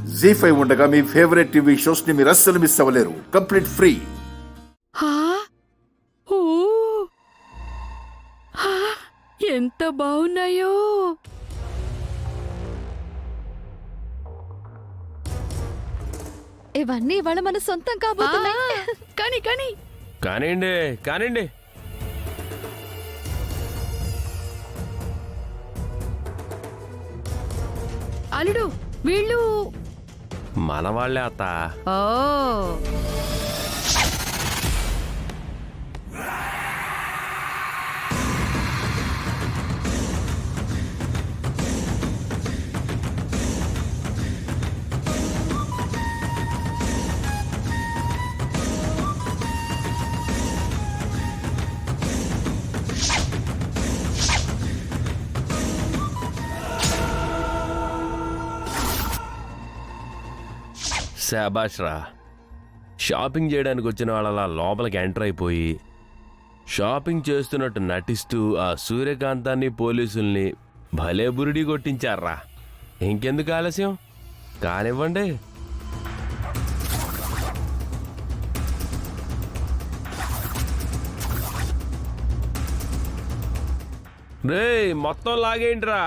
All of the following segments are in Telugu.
జీ5 ఉండగా మీ ఫేవరెట్ టీవీ షోస్ ని మీరు అస్సలు మిస్ అవ్వలేరు. Complete free. ఎంత బాగున్నాయో. ఇవన్నీ ఇవాళ మన సొంతం కాబోతున్నాయి. కానీ కానీ కానివ్వండి కానివ్వండి. అల్లుడు వీళ్ళు మన వాళ్ళే అత్త. ఓ శాబాష్ రా. షాపింగ్ చేయడానికి వచ్చిన వాళ్ళ లోపలికి ఎంటర్ అయిపోయి షాపింగ్ చేస్తున్నట్టు నటిస్తూ ఆ సూర్యకాంతాన్ని పోలీసుల్ని భలే బురిడి కొట్టించారా. ఇంకెందుకు ఆలస్యం, కానివ్వండి. రేయ్ మొత్తం లాగేంట్రా.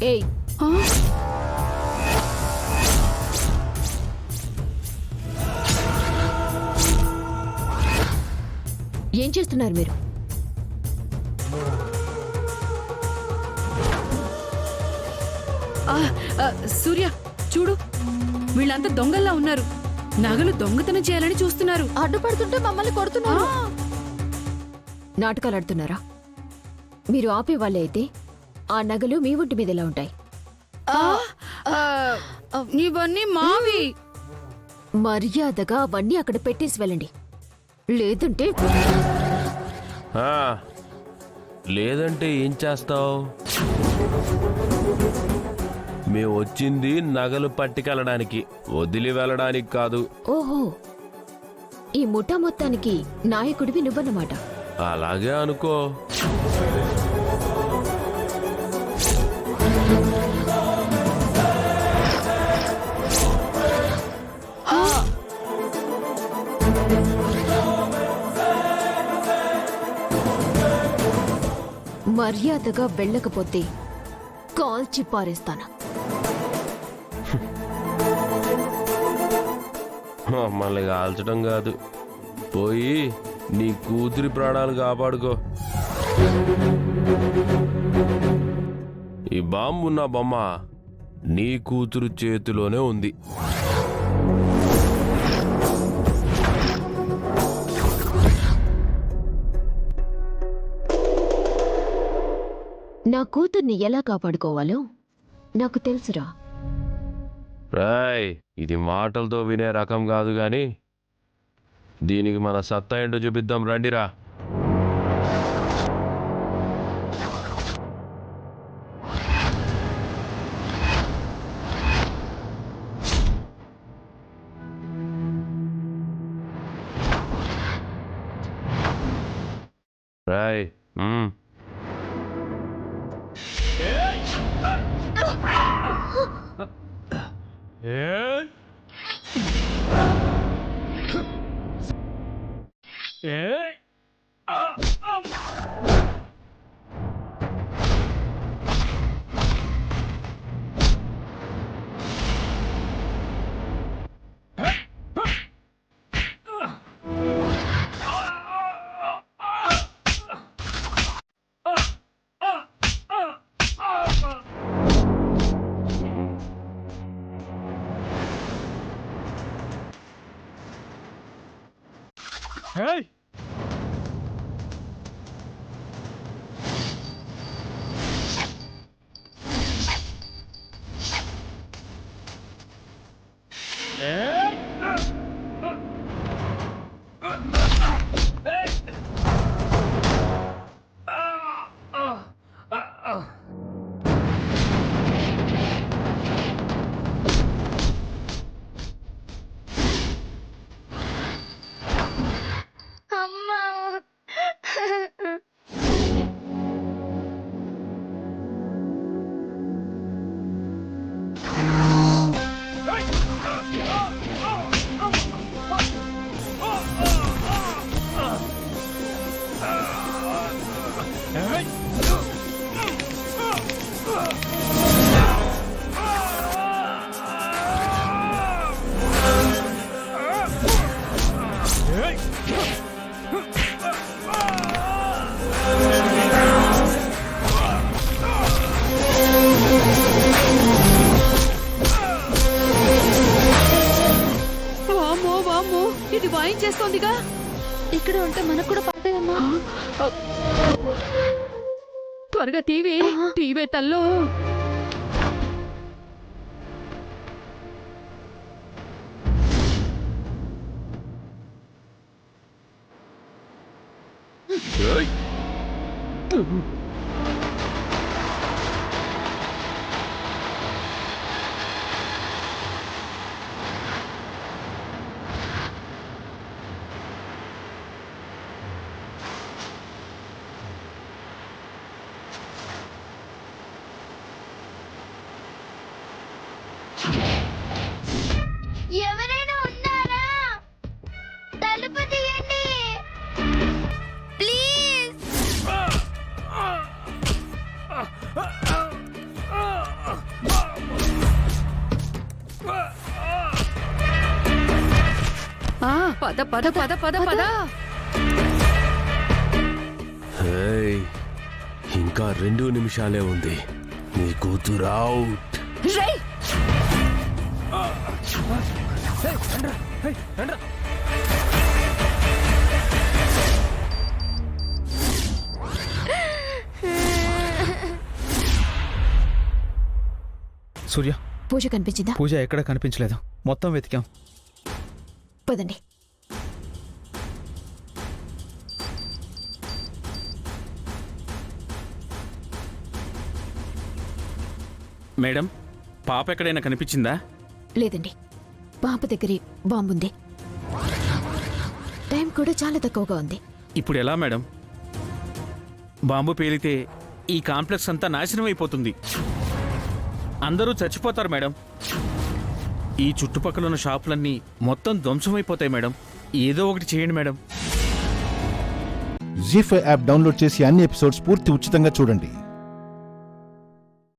ఏయ్, ఏం చేస్తున్నారు మీరు? సూర్య చూడు, వీళ్ళంతా దొంగల్లా ఉన్నారు. నగలు దొంగతనం చేయాలని చూస్తున్నారు. అడ్డుపడుతుంటే మమ్మల్ని కొడుతున్నారు. నాటకాలు ఆడుతున్నారా? మీరు ఆపే వాళ్ళే అయితే ఆ నగలు మీ ఒంటి మీద ఎలా ఉంటాయి? ఇవన్నీ మావి. మర్యాదగా అవన్నీ అక్కడ పెట్టేసి వెళ్ళండి, లేదంటే లేదంటే ఏం చేస్తావు? మేము వచ్చింది నగలు పట్టుకెళ్ళడానికి, వదిలి వెళ్ళడానికి కాదు. ఓహో, ఈ ముఠా మొత్తానికి నాయకుడివి నువ్వన్నమాట. అలాగే అనుకో. మర్యాదగా వెళ్ళకపోతే కాల్చి పారేస్తాను. మమ్మల్ని కాల్చడం కాదు, పోయి నీ కూతురి ప్రాణాలు కాపాడుకో. ఈ బాంబు ఉన్న బొమ్మ నీ కూతురు చేతిలోనే ఉంది. నా కూతుర్ని ఎలా కాపాడుకోవాలో నాకు తెలుసురా. రాయ్, ఇది మాటలతో వినే రకం కాదు గాని దీనికి మన సత్తా ఏంటో చూపిద్దాం, రండిరా. రాయ్ Hey! వామ్మో వామ్మో, ఇది వాయించేస్తోందిగా. ఇక్కడ ఉంటే మనకు కూడా పడతాయమ్మా. త్వరగా టీవీ తల్లో. ఎవరైనా ఉన్నారా? తలుపు తీయండి ప్లీజ్. పద పద పద పద పద. హేయ్, ఇంకా 2 నిమిషాలే ఉంది. నీ కూతురు అవుట్. సూర్య, పూజ కనిపించిందా? పూజ ఎక్కడ కనిపించలేదు. మొత్తం వెతికాం. పదండి. మేడం, పాప ఎక్కడైనా కనిపించిందా? లేదండి, పాప దగ్గరే బాంబుంది. టైం కూడా చాలా తక్కువగా ఉంది. ఇప్పుడు ఎలా మేడం? బాంబు పేలితే ఈ కాంప్లెక్స్ అంతా నాశనం అయిపోతుంది. అందరూ చచ్చిపోతారు మేడం. ఈ చుట్టుపక్కల ఉన్న షాపులన్నీ మొత్తం ధ్వంసమైపోతాయి మేడం. ఏదో ఒకటి చేయండి మేడం. జీ5 యాప్ డౌన్లోడ్ చేసి అన్ని ఎపిసోడ్స్ పూర్తి ఉచితంగా చూడండి.